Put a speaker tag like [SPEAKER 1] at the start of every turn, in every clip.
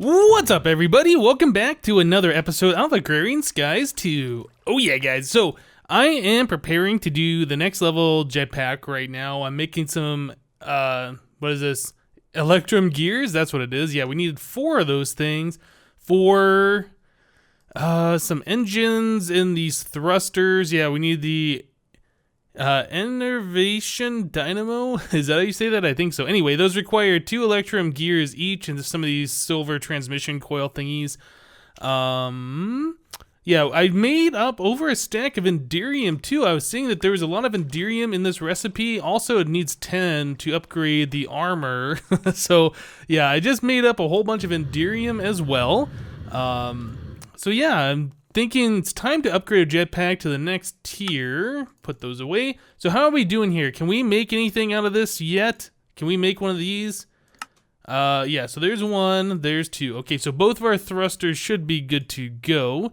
[SPEAKER 1] What's up, everybody? Welcome back to another episode of Agrarian Skies 2. Oh yeah, guys. So I am preparing to do the next level jetpack right now. I'm making some, what is this? Electrum gears? That's what it is. Yeah, we needed 4 of those things for some engines and these thrusters. Yeah, we need the Innervation Dynamo? Is that how you say that? I think so. Anyway, those require 2 Electrum gears each and some of these silver transmission coil thingies. Yeah, I made up over a stack of Enderium too. I was seeing that there was a lot of Enderium in this recipe. Also, it needs 10 to upgrade the armor. So, yeah, I just made up a whole bunch of Enderium as well. So yeah, I'm thinking it's time to upgrade a jetpack to the next tier. Put those away. So how are we doing here? Can we make anything out of this yet? Can we make one of these? Yeah, so there's 1, there's 2. Okay, so both of our thrusters should be good to go.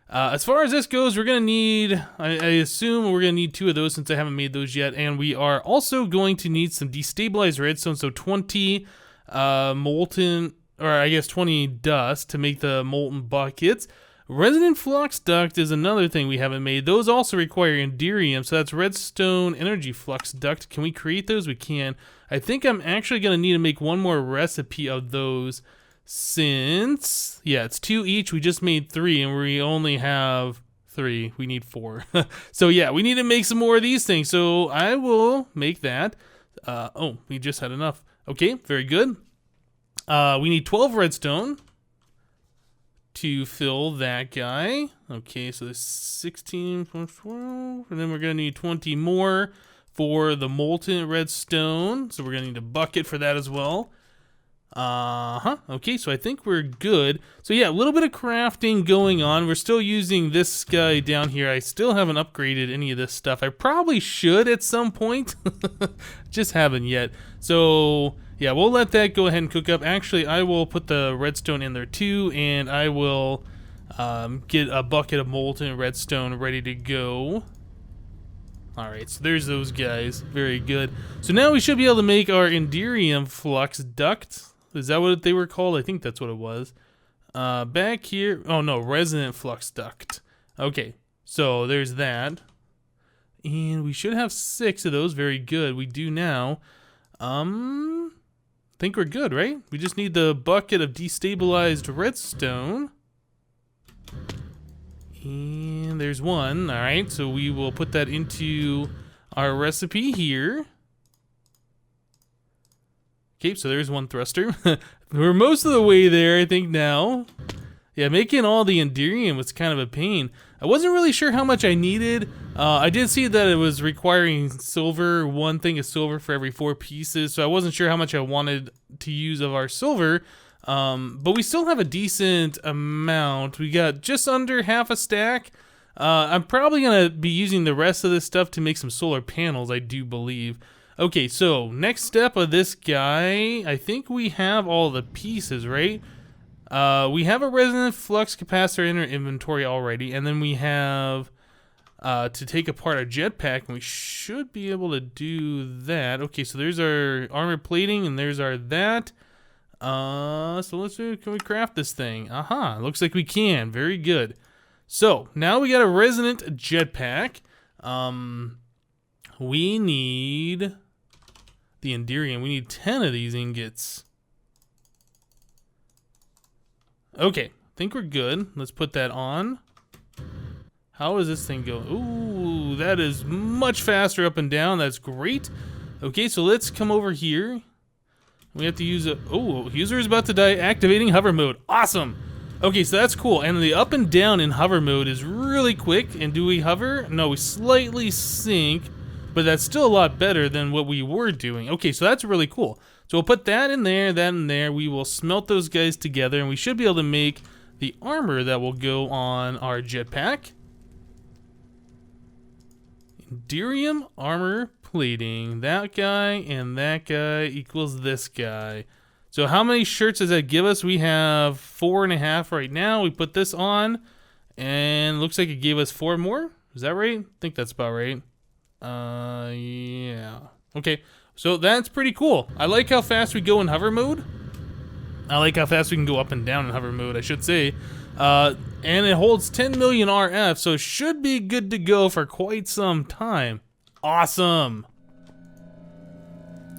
[SPEAKER 1] As far as this goes, we're going to need, I assume we're going to need 2 of those since I haven't made those yet. And we are also going to need some destabilized redstone, so 20 molten, or I guess 20 dust to make the molten buckets. Resonant flux duct is another thing we haven't made. Those also require Enderium, so that's redstone energy flux duct. Can we create those? We can. I think I'm actually going to need to make one more recipe of those since, yeah, it's 2 each. We just made 3 and we only have 3. We need 4. So yeah, we need to make some more of these things. So I will make that. Oh, we just had enough. Okay, very good. We need 12 redstone to fill that guy. Okay, so there's 16 plus 12, and then we're gonna need 20 more for the molten redstone. So we're gonna need a bucket for that as well. Okay, so I think we're good. So yeah, a little bit of crafting going on. We're still using this guy down here. I still haven't upgraded any of this stuff. I probably should at some point. Just haven't yet. So yeah, we'll let that go ahead and cook up. Actually, I will put the redstone in there too, and I will get a bucket of molten redstone ready to go. Alright, so there's those guys. Very good. So now we should be able to make our Enderium flux duct. Is that what they were called? I think that's what it was. Back here, oh no, resonant flux duct. Okay, so there's that. And we should have 6 of those. Very good. We do now. I think we're good, right? We just need the bucket of destabilized redstone. And there's 1. All right, so we will put that into our recipe here. Okay, so there's 1 thruster. We're most of the way there, I think, now. Yeah, making all the Enderium was kind of a pain. I wasn't really sure how much I needed. I did see that it was requiring silver, 1 thing of silver for every 4 pieces, so I wasn't sure how much I wanted to use of our silver. But we still have a decent amount. We got just under half a stack. I'm probably going to be using the rest of this stuff to make some solar panels, I do believe. Okay, so next step of this guy, I think we have all the pieces, right? We have a resonant flux capacitor in our inventory already, and then we have to take apart our jetpack, and we should be able to do that. Okay, so there's our armor plating, and there's our that. So let's see, can we craft this thing? Aha, looks like we can. Very good. So now we got a resonant jetpack. We need the Enderium. We need 10 of these ingots. Okay, I think we're good. Let's put that on. How does this thing go? Ooh, that is much faster up and down. That's great. Okay, so let's come over here. We have to use a... Oh, user is about to die. Activating hover mode. Awesome. Okay, so that's cool. And the up and down in hover mode is really quick. And do we hover? No, we slightly sink. But that's still a lot better than what we were doing. Okay, so that's really cool. So we'll put that in there, that in there. We will smelt those guys together, and we should be able to make the armor that will go on our jetpack. Enderium armor plating. That guy and that guy equals this guy. So how many shirts does that give us? We have 4.5 right now. We put this on, and looks like it gave us 4 more. Is that right? I think that's about right. Yeah. Okay, so that's pretty cool. I like how fast we go in hover mode. I like how fast we can go up and down in hover mode, I should say. And it holds 10 million RF, so it should be good to go for quite some time. Awesome.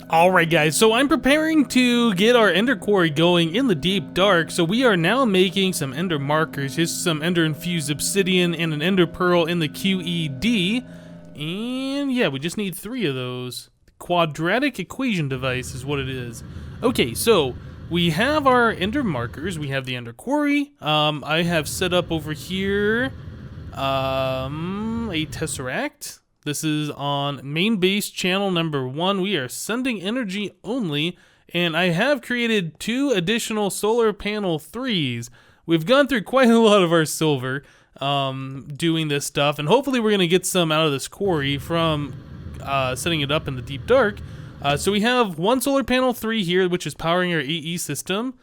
[SPEAKER 1] Alright guys, so I'm preparing to get our ender quarry going in the deep dark, so we are now making some ender markers. Here's some ender infused obsidian and an ender pearl in the QED. And yeah, we just need 3 of those. Quadratic equation device is what it is. Okay, so we have our ender markers, we have the ender quarry. I have set up over here a tesseract. This is on main base channel number 1. We are sending energy only, and I have created 2 additional solar panel 3s. We've gone through quite a lot of our silver doing this stuff, and hopefully we're going to get some out of this quarry from setting it up in the deep dark. So we have 1 solar panel 3 here, which is powering our AE system,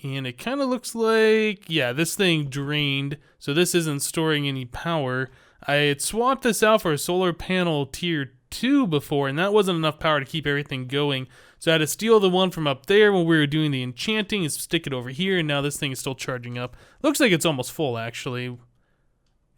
[SPEAKER 1] and it kind of looks like, yeah, this thing drained, so this isn't storing any power. I had swapped this out for a solar panel tier 2 before, and that wasn't enough power to keep everything going. So I had to steal the one from up there when we were doing the enchanting and stick it over here, and now this thing is still charging up. Looks like it's almost full, actually.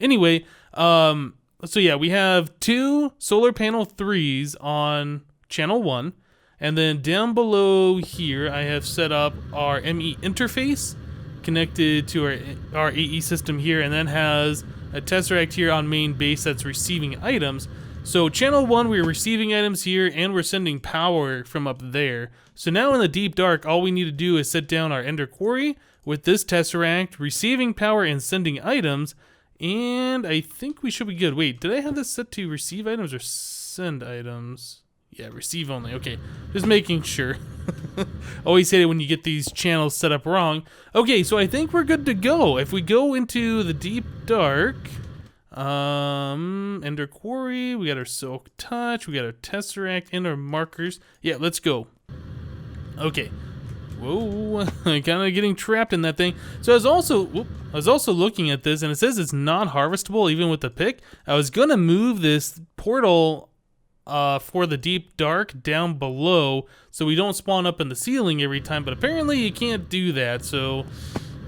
[SPEAKER 1] Anyway, so yeah, we have 2 solar panel 3s on channel 1, and then down below here, I have set up our ME interface connected to our AE system here, and then has a tesseract here on main base that's receiving items. So channel 1, we're receiving items here, and we're sending power from up there. So now in the deep dark, all we need to do is set down our ender quarry with this tesseract, receiving power and sending items, and I think we should be good. Wait, did I have this set to receive items or send items? Yeah, receive only. Okay, just making sure. Always say it when you get these channels set up wrong. Okay, so I think we're good to go. If we go into the deep dark, ender quarry, we got our silk touch, we got our tesseract and our markers. Yeah, let's go. Okay. Whoa, kind of getting trapped in that thing. So I was also looking at this, and it says it's not harvestable even with the pick. I was gonna move this portal for the deep dark down below so we don't spawn up in the ceiling every time, but apparently you can't do that. So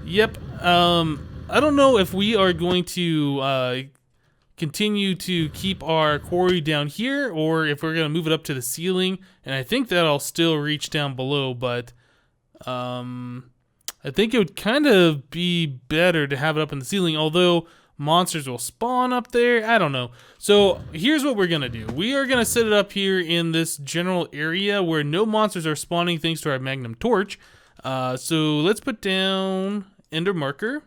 [SPEAKER 1] yep, I don't know if we are going to continue to keep our quarry down here or if we're gonna move it up to the ceiling, and I think that'll still reach down below, but I think it would kind of be better to have it up in the ceiling, although monsters will spawn up there. I don't know. So here's what we're gonna do. We are gonna set it up here in this general area where no monsters are spawning thanks to our magnum torch. So let's put down ender marker.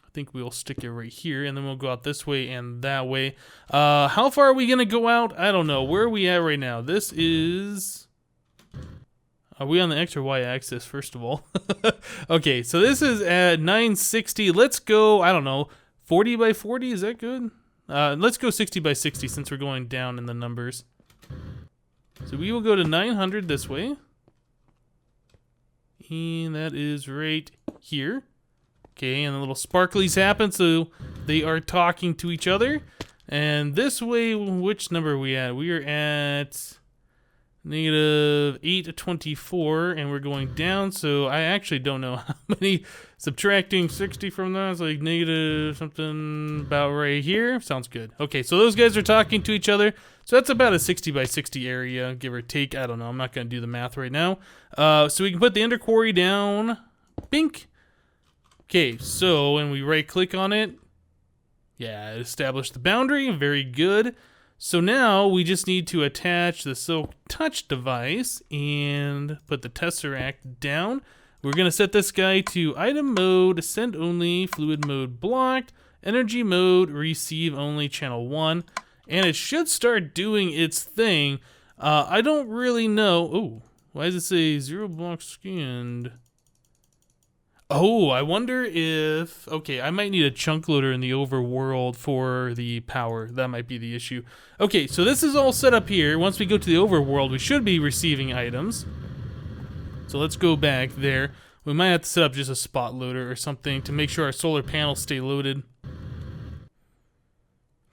[SPEAKER 1] I think we'll stick it right here, and then we'll go out this way and that way. How far are we gonna go out? I don't know. Where are we at right now? This is... Are we on the X or Y axis, first of all? Okay, so this is at 960. Let's go, I don't know, 40 by 40, is that good? Let's go 60 by 60 since we're going down in the numbers. So we will go to 900 this way. And that is right here. Okay, and the little sparklies happen, so they are talking to each other. And this way, which number are we at? We are at negative 824, and we're going down, so I actually don't know how many. Subtracting 60 from that is like negative something about right here. Sounds good. Okay, so those guys are talking to each other, so that's about a 60 by 60 area, give or take. I don't know. I'm not going to do the math right now. So we can put the ender quarry down. Bink. Okay, so when we right-click on it, yeah, it established the boundary. Very good. So now we just need to attach the silk touch device and put the tesseract down. We're going to set this guy to item mode, send only, fluid mode blocked, energy mode, receive only, channel 1. And it should start doing its thing. I don't really know. Oh, why does it say 0 blocks scanned? Oh, I wonder if... Okay, I might need a chunk loader in the overworld for the power. That might be the issue. Okay, so this is all set up here. Once we go to the overworld, we should be receiving items. So let's go back there. We might have to set up just a spot loader or something to make sure our solar panels stay loaded.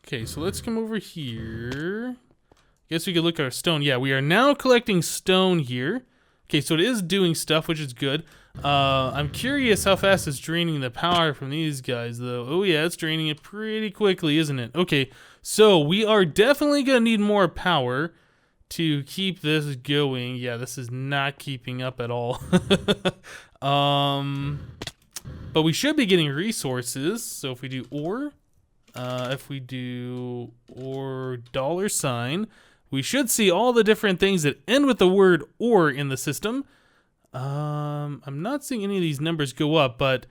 [SPEAKER 1] Okay, so let's come over here. Guess we could look at our stone. Yeah, we are now collecting stone here. Okay, so it is doing stuff, which is good. I'm curious how fast it's draining the power from these guys, though. Oh yeah, it's draining it pretty quickly, isn't it? Okay, so we are definitely gonna need more power to keep this going. Yeah, this is not keeping up at all. But we should be getting resources. So if we do ore, if we do ore $, we should see all the different things that end with the word ore in the system. I'm not seeing any of these numbers go up, but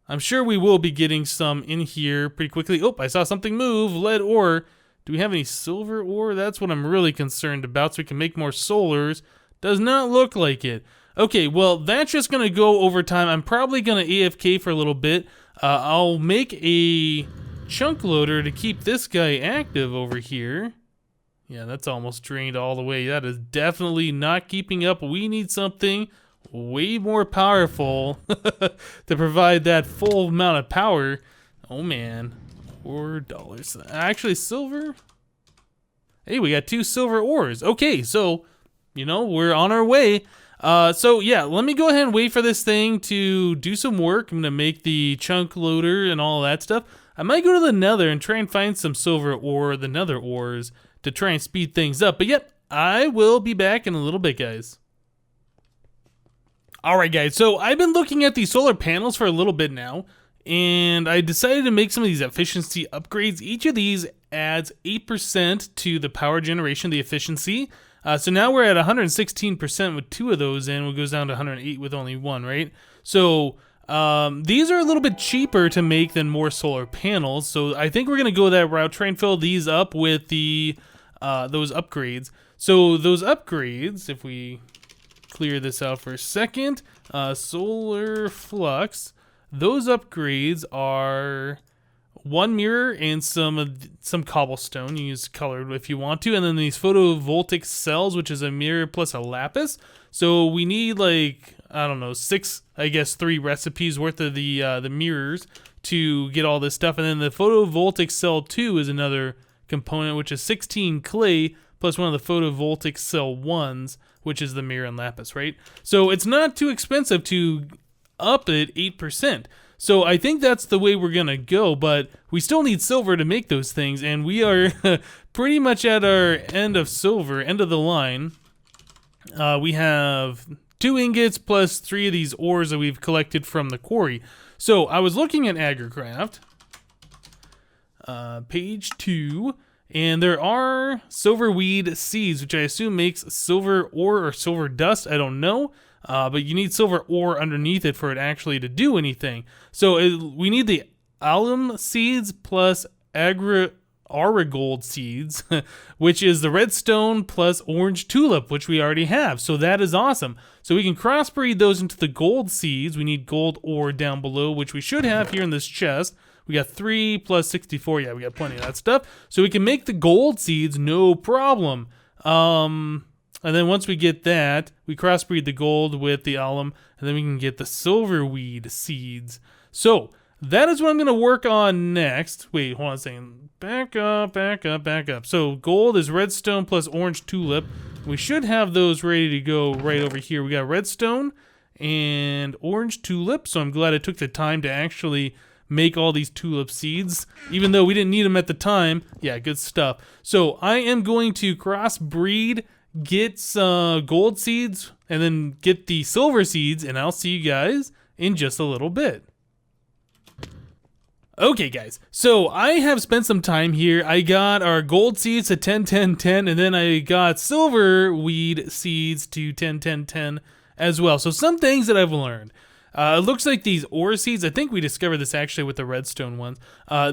[SPEAKER 1] I'm sure we will be getting some in here pretty quickly. Oh, I saw something move. Lead ore. Do we have any silver ore? That's what I'm really concerned about, so we can make more solars. Does not look like it. Okay, well, that's just going to go over time. I'm probably going to AFK for a little bit. I'll make a chunk loader to keep this guy active over here. Yeah, that's almost drained all the way. That is definitely not keeping up. We need something way more powerful to provide that full amount of power. Oh, man. $4. Actually, silver? Hey, we got 2 silver ores. Okay, so, you know, we're on our way. So yeah, let me go ahead and wait for this thing to do some work. I'm gonna make the chunk loader and all that stuff. I might go to the nether and try and find some silver ore, the nether ores, to try and speed things up. But yep, I will be back in a little bit, guys. Alright guys, so I've been looking at these solar panels for a little bit now, and I decided to make some of these efficiency upgrades. Each of these adds 8% to the power generation, the efficiency. So now we're at 116% with 2 of those, and it goes down to 108 with only 1, right? So these are a little bit cheaper to make than more solar panels. So I think we're gonna go that route, try and fill these up with the those upgrades. So those upgrades, if we clear this out for a second, solar flux, those upgrades are 1 mirror and some cobblestone. You use colored if you want to, and then these photovoltaic cells, which is a mirror plus a lapis. So we need like, I don't know, 6, I guess 3 recipes worth of the mirrors to get all this stuff. And then the photovoltaic cell 2 is another component, which is 16 clay plus one of the photovoltaic cell 1s, which is the mirror and lapis, right? So it's not too expensive to up it 8%. So I think that's the way we're gonna go, but we still need silver to make those things, and we are pretty much at our end of silver, end of the line. We have 2 ingots plus 3 of these ores that we've collected from the quarry. So I was looking at AgriCraft, page 2, and there are silver weed seeds, which I assume makes silver ore or silver dust. I don't know. But you need silver ore underneath it for it actually to do anything. So we need the alum seeds plus Arigold seeds, which is the redstone plus orange tulip, which we already have. So that is awesome. So we can crossbreed those into the gold seeds. We need gold ore down below, which we should have here in this chest. We got 3 plus 64. Yeah, we got plenty of that stuff. So we can make the gold seeds, no problem. And then once we get that, we crossbreed the gold with the alum, and then we can get the silver weed seeds. So that is what I'm going to work on next. Wait, hold on a second. Back up, back up, back up. So gold is redstone plus orange tulip. We should have those ready to go right over here. We got redstone and orange tulip, so I'm glad I took the time to actually make all these tulip seeds, even though we didn't need them at the time. Yeah, good stuff. So I am going to crossbreed, get some gold seeds, and then get the silver seeds, and I'll see you guys in just a little bit. Okay guys, so I have spent some time here. I got our gold seeds to 10, 10, 10, and then I got silver weed seeds to 10, 10, 10 as well. So some things that I've learned. It looks like these ore seeds, I think we discovered this actually with the redstone ones.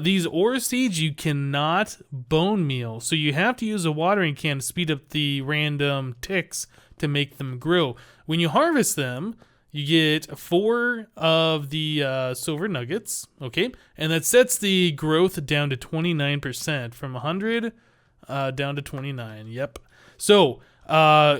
[SPEAKER 1] These ore seeds you cannot bone meal, so you have to use a watering can to speed up the random ticks to make them grow. When you harvest them, you get 4 of the silver nuggets, okay? And that sets the growth down to 29%, from 100 down to 29, yep. So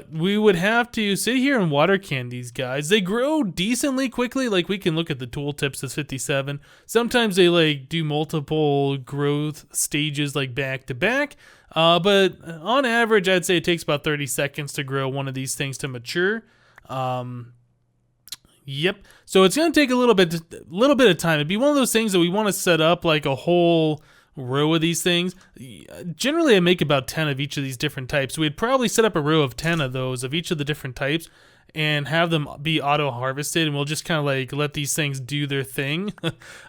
[SPEAKER 1] we would have to sit here and water can these guys. They grow decently quickly. Like, we can look at the tooltips, it's 57. Sometimes they like do multiple growth stages like back to back. But on average, I'd say it takes about 30 seconds to grow one of these things to mature. Yep. So it's going to take a little bit of time. It'd be one of those things that we want to set up like a whole row of these things. Generally, I make about 10 of each of these different types. We'd probably set up a row of 10 of those of each of the different types and have them be auto harvested, and we'll just kind of like let these things do their thing.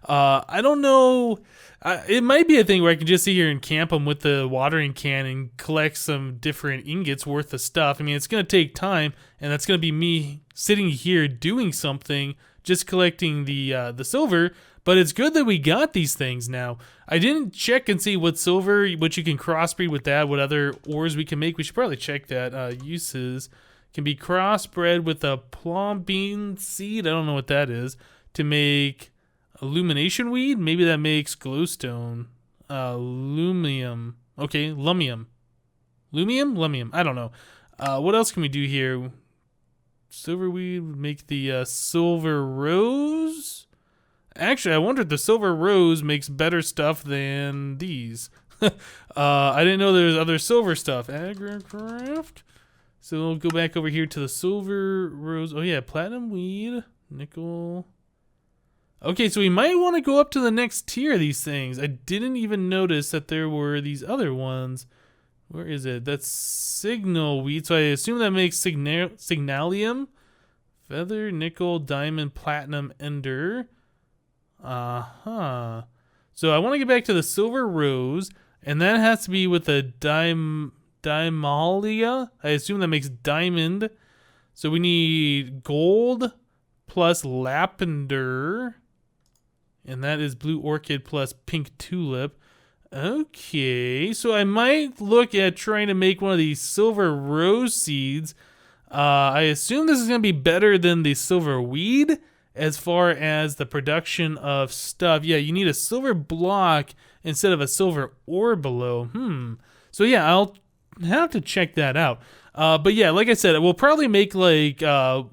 [SPEAKER 1] I don't know. It might be a thing where I can just sit here and camp them with the watering can and collect some different ingots worth of stuff. I mean, it's going to take time, and that's going to be me sitting here doing something, just collecting the silver. But it's good that we got these things now. I didn't check and see what silver, what you can crossbreed with that, what other ores we can make. We should probably check that. Uses can be crossbred with a plum bean seed. I don't know what that is. To make illumination weed? Maybe that makes glowstone. Lumium. Okay, lumium. Lumium? I don't know. What else can we do here? Silver weed would make the silver rose? Actually, I wonder if the silver rose makes better stuff than these. I didn't know there was other silver stuff. Agricraft. So we'll go back over here to the silver rose. Oh yeah, platinum weed, nickel. Okay, so we might want to go up to the next tier of these things. I didn't even notice that there were these other ones. Where is it? That's signal weed. So I assume that makes signalium, feather, nickel, diamond, platinum, ender. So I want to get back to the silver rose, and that has to be with a Dimalia. I assume that makes diamond. So we need gold plus lavender, and that is blue orchid plus pink tulip. Okay, so I might look at trying to make one of these silver rose seeds. I assume this is going to be better than the silver weed as far as the production of stuff. Yeah, you need a silver block instead of a silver ore below. So yeah, I'll have to check that out. But yeah, like I said, we'll probably make like a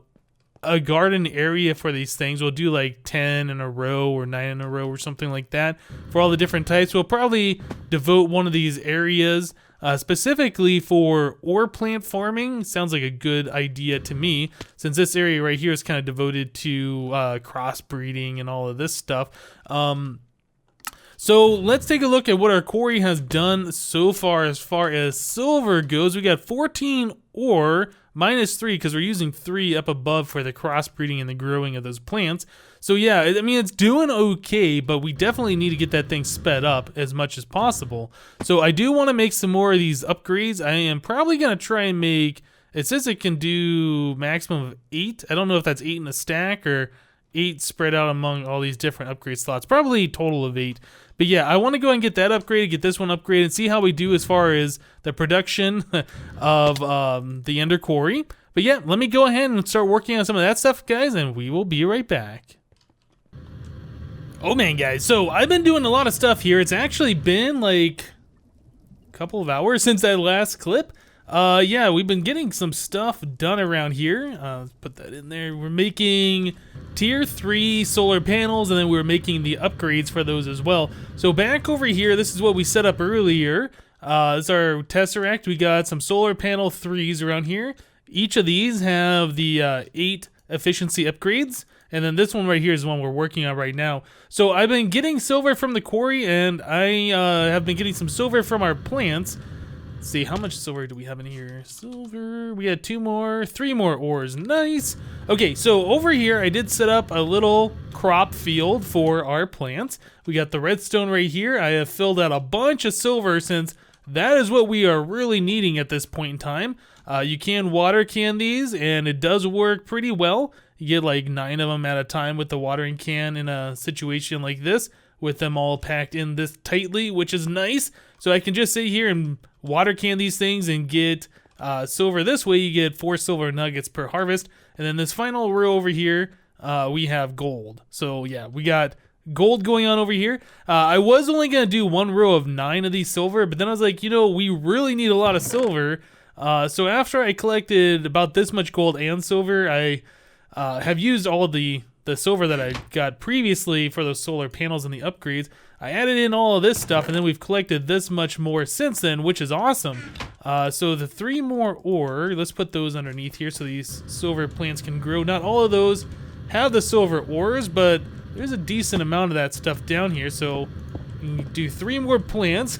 [SPEAKER 1] garden area for these things. We'll do like 10 in a row or 9 in a row or something like that for all the different types. We'll probably devote one of these areas specifically for ore plant farming. Sounds like a good idea to me, since this area right here is kind of devoted to crossbreeding and all of this stuff. So let's take a look at what our quarry has done so far as silver goes. We got 14 ore, -3 because we're using 3 up above for the crossbreeding and the growing of those plants. So yeah, I mean, it's doing okay, but we definitely need to get that thing sped up as much as possible. So I do want to make some more of these upgrades. I am probably going to try and make, it says it can do maximum of 8. I don't know if that's 8 in a stack or 8 spread out among all these different upgrade slots. Probably a total of 8. But yeah, I want to go and get that upgraded, get this one upgraded, and see how we do as far as the production of the Ender Quarry. But yeah, let me go ahead and start working on some of that stuff, guys, and we will be right back. Oh man, guys, so I've been doing a lot of stuff here. It's actually been like a couple of hours since that last clip. Yeah, we've been getting some stuff done around here. Let's put that in there. We're making tier 3 solar panels, and then we're making the upgrades for those as well. So back over here, this is what we set up earlier. This is our tesseract. We got some solar panel 3s around here. Each of these have the 8 efficiency upgrades. And then this one right here is the one we're working on right now. So I've been getting silver from the quarry, and I have been getting some silver from our plants. Let's see, how much silver do we have in here? Silver, we had 3 more ores, nice. Okay, so over here, I did set up a little crop field for our plants. We got the redstone right here. I have filled out a bunch of silver since that is what we are really needing at this point in time. You can water can these, and it does work pretty well. You get like 9 of them at a time with the watering can in a situation like this, with them all packed in this tightly, which is nice. So I can just sit here and water can these things and get silver. This way you get 4 silver nuggets per harvest. And then this final row over here, we have gold. So yeah, we got gold going on over here. I was only going to do 1 row of 9 of these silver, but then I was like, you know, we really need a lot of silver. So after I collected about this much gold and silver, I have used all of the silver that I got previously for those solar panels and the upgrades. I added in all of this stuff, and then we've collected this much more since then, which is awesome. So the 3 more ore, let's put those underneath here so these silver plants can grow. Not all of those have the silver ores, but there's a decent amount of that stuff down here, so we can do 3 more plants.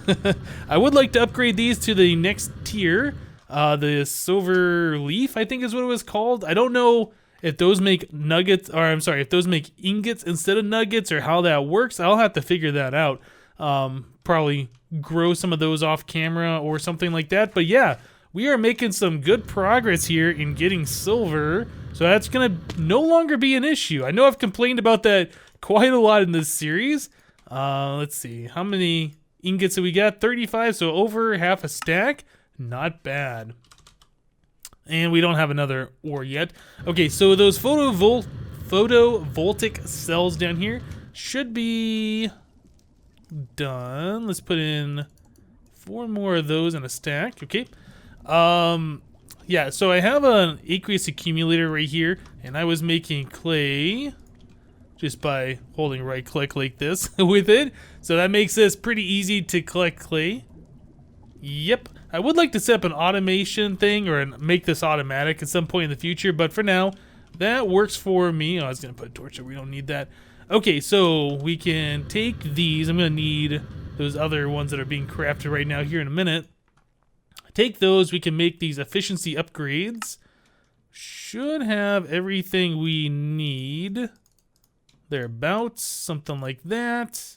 [SPEAKER 1] I would like to upgrade these to the next tier. The silver leaf, I think is what it was called. I don't know if those make nuggets, or I'm sorry, if those make ingots instead of nuggets, or how that works. I'll have to figure that out. Probably grow some of those off camera or something like that. But yeah, we are making some good progress here in getting silver. So that's gonna no longer be an issue. I know I've complained about that quite a lot in this series. Let's see, how many ingots have we got? 35, so over half a stack. Not bad. And we don't have another ore yet. Okay, so those photovoltaic cells down here should be done. Let's put in 4 more of those in a stack. Okay. Yeah, so I have an aqueous accumulator right here, and I was making clay just by holding right click like this with it. So that makes this pretty easy to collect clay. Yep. I would like to set up an automation thing or make this automatic at some point in the future, but for now, that works for me. Oh, I was going to put a torch there. We don't need that. Okay, so we can take these. I'm going to need those other ones that are being crafted right now here in a minute. Take those. We can make these efficiency upgrades. Should have everything we need. Thereabouts, something like that.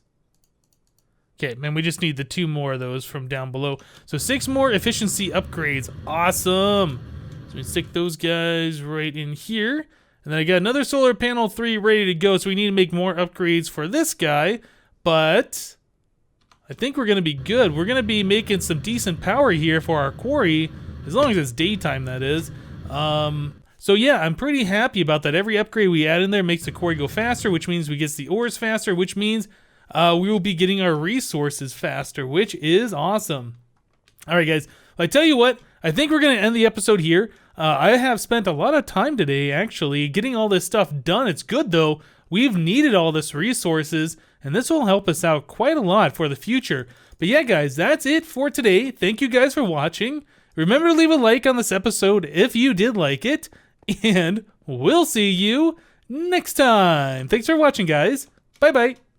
[SPEAKER 1] Okay, man, we just need the 2 more of those from down below. So 6 more efficiency upgrades. Awesome. So we stick those guys right in here. And then I got another solar panel 3 ready to go. So we need to make more upgrades for this guy. But I think we're going to be good. We're going to be making some decent power here for our quarry. As long as it's daytime, that is. So yeah, I'm pretty happy about that. Every upgrade we add in there makes the quarry go faster, which means we get the ores faster, which means we will be getting our resources faster, which is awesome. All right, guys. I tell you what, I think we're going to end the episode here. I have spent a lot of time today, actually, getting all this stuff done. It's good, though. We've needed all this resources, and this will help us out quite a lot for the future. But yeah, guys, that's it for today. Thank you guys for watching. Remember to leave a like on this episode if you did like it, and we'll see you next time. Thanks for watching, guys. Bye-bye.